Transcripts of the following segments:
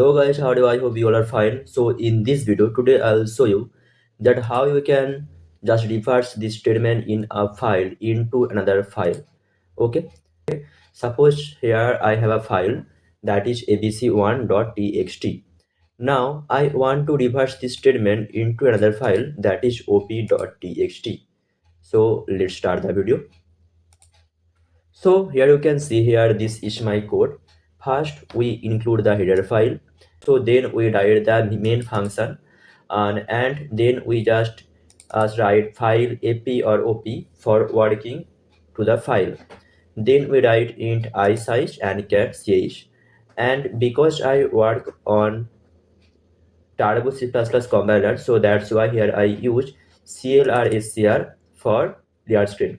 Hello guys, how do I hope you all are fine. So in this video today I'll show you that how you can just reverse this statement in a file into another file. Okay, suppose here I have a file that is abc1.txt. Now I want to reverse this statement into another file that is op.txt. So let's start the video. So here you can see here this is my code. First we include the header file. So then we write the main function and then we just write file ap or op for working to the file. Then we write int I size and char ch. And because I work on Turbo C++ compiler, so that's why here I use clr for clear string.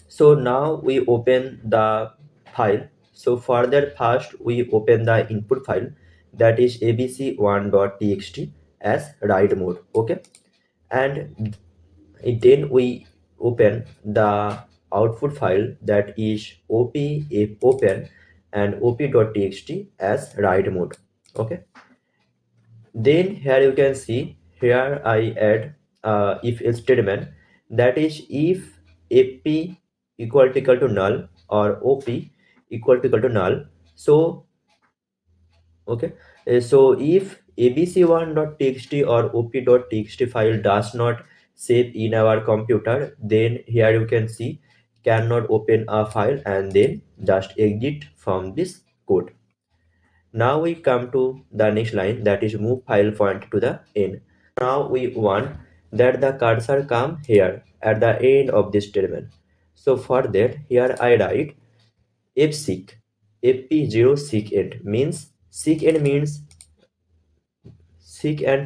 So now we open the file. So further first we open the input file that is abc1.txt as write mode. Okay, and then we open the output file that is open and op.txt as write mode. Okay, then here you can see here I add if else statement that is if ap equal to null or op equal to null. So okay, so if abc1.txt or op.txt file does not save in our computer, then here you can see cannot open a file and then just exit from this code. Now we come to the next line that is move file point to the end. Now we want that the cursor come here at the end of this statement. So for that here I write fseek fp0 seek end means seek end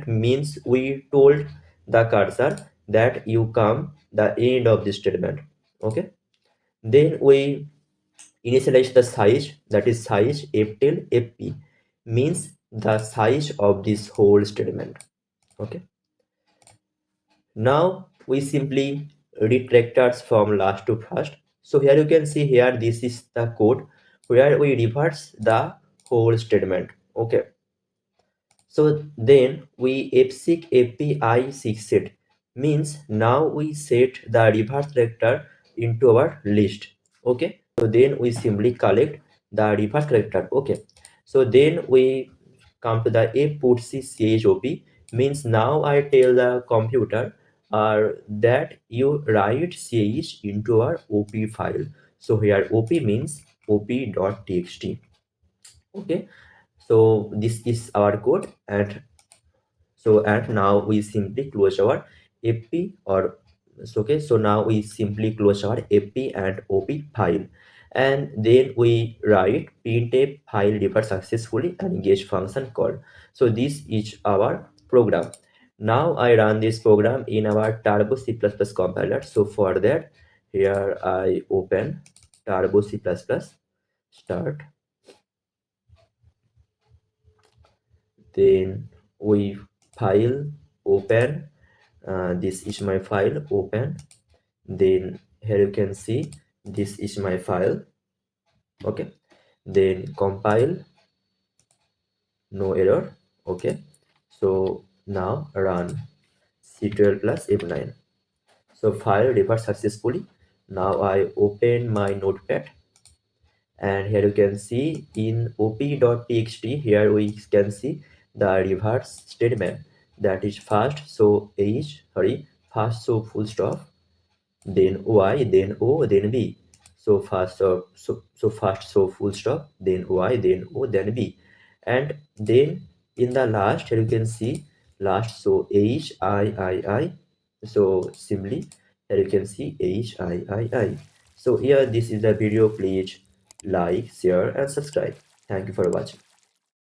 means we told the cursor that you come the end of this statement. Okay, then we initialize the size that is size ftell fp means the size of this whole statement. Okay, now we simply read characters from last to first. So here you can see here this is the code where we reverse the whole statement. Okay, so then we fseek fpi seek set means now we set the reverse character into our list. Okay, so then we simply collect the reverse character. Okay, so then we come to the fputc chop means now I tell the computer that you write ch into our op file. So here op means op.txt. Okay, so this is our code, and now we simply close our fp or okay, so now we simply close our fp and op file, and then we write printf file reversed successfully and engage function call. So this is our program. Now I run this program in our Turbo C++ compiler. So for that here I open Turbo C++, start, then we file open, this is my file open, then here you can see this is my file. Okay, then compile, no error. Okay, so now run ctrl plus F9. So file reversed successfully. Now I open my notepad, and here you can see in op.txt here we can see the reverse statement that is first so first so full stop, then y, then o, then b. So first first so full stop, then y, then o, then b, and then in the last here you can see last so I. So simply here you can see I. So here this is the video. Please like, share and subscribe. Thank you for watching.